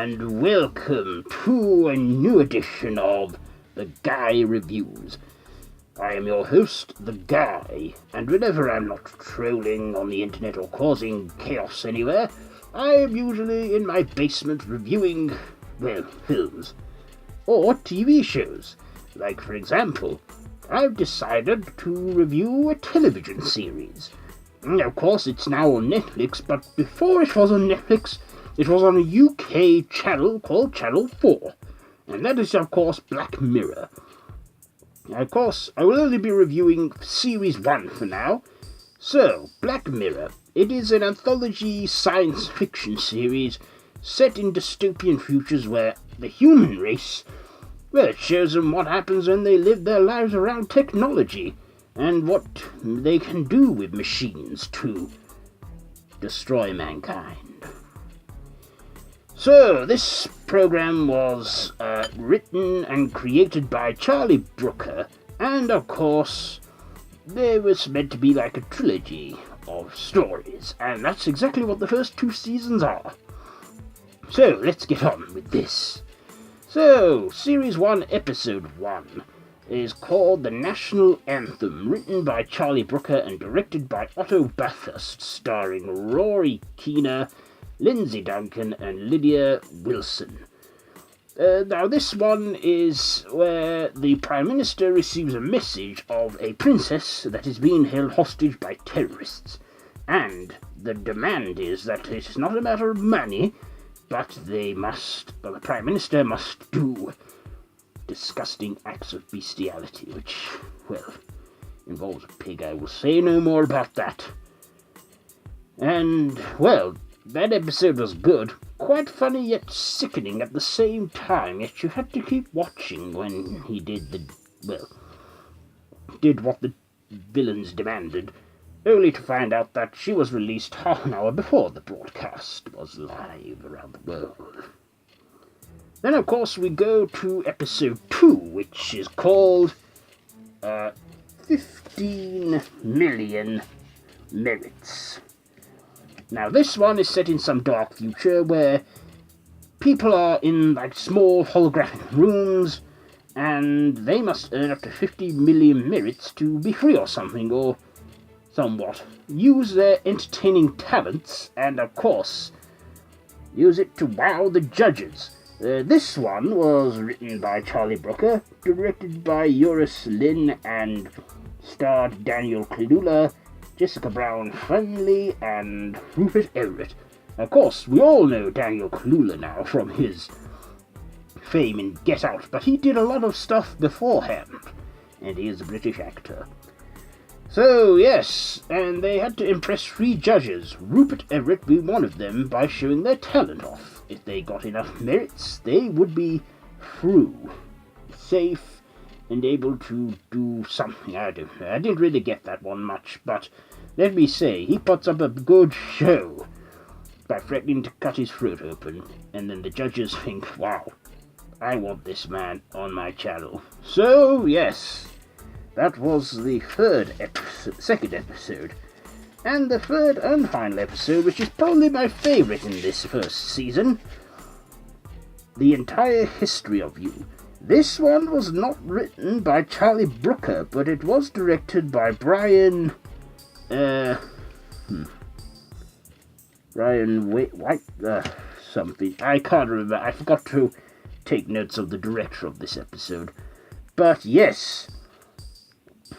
and welcome to a new edition of The Guy Reviews. I am your host, The Guy, and whenever I'm not trolling on the internet or causing chaos anywhere, I am usually in my basement reviewing, films. Or TV shows. Like, for example, I've decided to review a television series. Of course, it's now on Netflix, but before it was on Netflix, it was on a UK channel called Channel 4. And that is, of course, Black Mirror. Now, of course, I will only be reviewing Series 1 for now. So, Black Mirror. It is an anthology science fiction series set in dystopian futures where the human race, it shows them what happens when they live their lives around technology, and what they can do with machines to destroy mankind. So, this program was written and created by Charlie Brooker, and of course, there was meant to be like a trilogy of stories, and that's exactly what the first 2 seasons are. So, let's get on with this. So, Series 1, Episode 1 is called The National Anthem, written by Charlie Brooker and directed by Otto Bathurst, starring Rory Keener, Lindsay Duncan, and Lydia Wilson. Now, this one is where the Prime Minister receives a message of a princess that is being held hostage by terrorists. And the demand is that it is not a matter of money, but the Prime Minister must do disgusting acts of bestiality, which, involves a pig. I will say no more about that. And, that episode was good. Quite funny yet sickening at the same time, yet you had to keep watching when he did what the villains demanded, only to find out that she was released half an hour before the broadcast was live around the world. Then, of course, we go to episode 2, which is called 15 Million Merits. Now, this one is set in some dark future where people are in, small holographic rooms, and they must earn up to 50 million merits to be free or something, or somewhat. Use their entertaining talents, and, of course, use it to wow the judges. This one was written by Charlie Brooker, directed by Joris Lynn, and starred Daniel Kaluuya, Jessica Brown Fenley, and Rupert Everett. Of course, we all know Daniel Kaluuya now from his fame in Get Out, but he did a lot of stuff beforehand, and he is a British actor. So, yes, and they had to impress 3 judges, Rupert Everett being one of them, by showing their talent off. If they got enough merits, they would be through, safe, and able to do something. I don't know. I didn't really get that one much, but let me say, he puts up a good show by threatening to cut his throat open, and then the judges think, wow, I want this man on my channel. So, yes, that was the second episode. And the third and final episode, which is probably my favourite in this first season, The Entire History of You. This one was not written by Charlie Brooker, but it was directed by Brian White, something. I can't remember. I forgot to take notes of the director of this episode. But yes,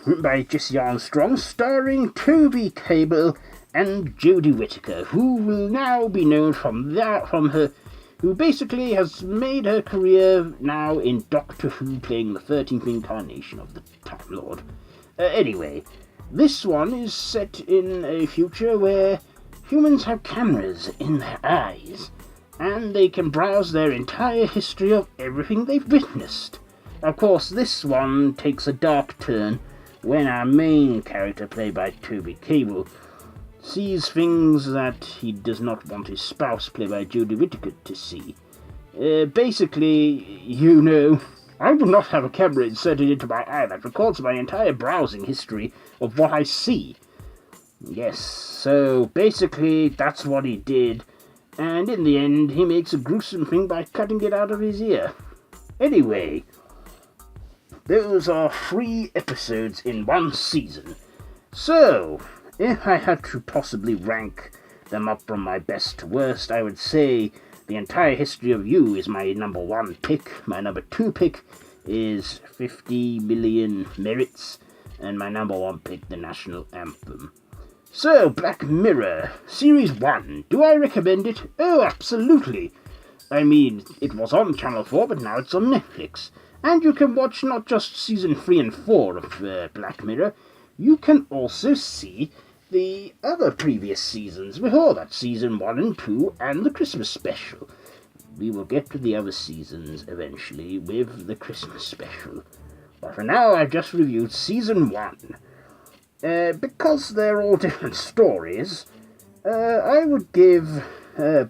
written by Jesse Armstrong, starring Toby Cable and Jodie Whittaker, who will now be known from her, who basically has made her career now in Doctor Who, playing the 13th incarnation of the Time Lord. Anyway, this one is set in a future where humans have cameras in their eyes, and they can browse their entire history of everything they've witnessed. Of course, this one takes a dark turn when our main character, played by Toby Cable, sees things that he does not want his spouse, played by Jodie Whittaker, to see. Basically, I will not have a camera inserted into my eye that records my entire browsing history of what I see. Yes, so basically that's what he did, And in the end, he makes a gruesome thing by cutting it out of his ear. Anyway, those are 3 episodes in 1 season. So, if I had to possibly rank them up from my best to worst, I would say The Entire History of You is my number 1 pick. My number 2 pick is 50 Million Merits. And my number 1 pick, The National Anthem. So, Black Mirror, Series 1. Do I recommend it? Oh, absolutely. I mean, it was on Channel 4, but now it's on Netflix. And you can watch not just Season 3 and 4 of Black Mirror, you can also see the other previous seasons before that, Season 1 and 2, and the Christmas special. We will get to the other seasons eventually with the Christmas special. But for now, I've just reviewed Season 1. Because they're all different stories, I would give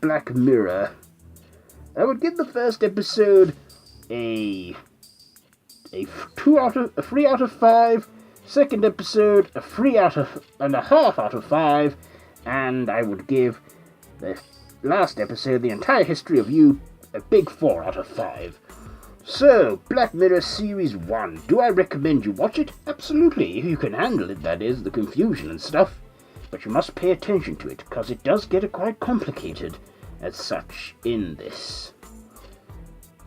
Black Mirror... I would give the first episode a 3 out of 5, second episode a 3.5 out of 5, and I would give the last episode, The Entire History of You, a big 4 out of 5. So, Black Mirror Series 1, do I recommend you watch it? Absolutely, if you can handle it, that is, the confusion and stuff. But you must pay attention to it, because it does get quite complicated as such in this.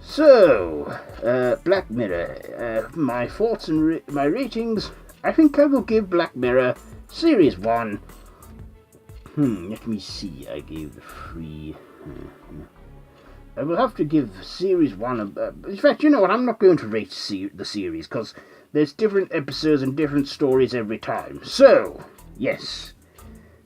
So, Black Mirror, my thoughts and my ratings, I think I will give Black Mirror Series 1, let me see, I gave the 3, I will have to give Series 1 in fact, you know what, I'm not going to rate the series, because there's different episodes and different stories every time. So, yes,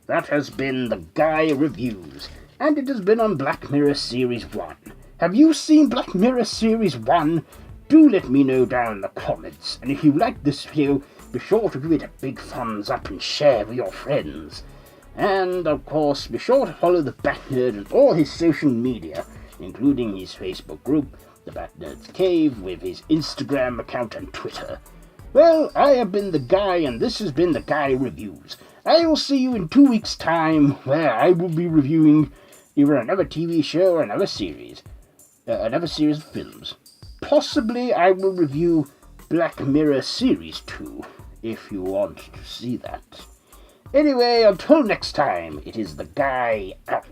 that has been the Guy Reviews, and it has been on Black Mirror Series 1. Have you seen Black Mirror Series 1? Do let me know down in the comments, and if you like this video, be sure to give it a big thumbs up and share with your friends. And, of course, be sure to follow the Bat Nerd on all his social media, including his Facebook group, the Bat Nerd's Cave, with his Instagram account and Twitter. Well, I have been the Guy, and this has been the Guy Reviews. I will see you in 2 weeks' time, where I will be reviewing either another TV show or another series of films. Possibly I will review Black Mirror Series 2, if you want to see that. Anyway, until next time, it is the Guy out.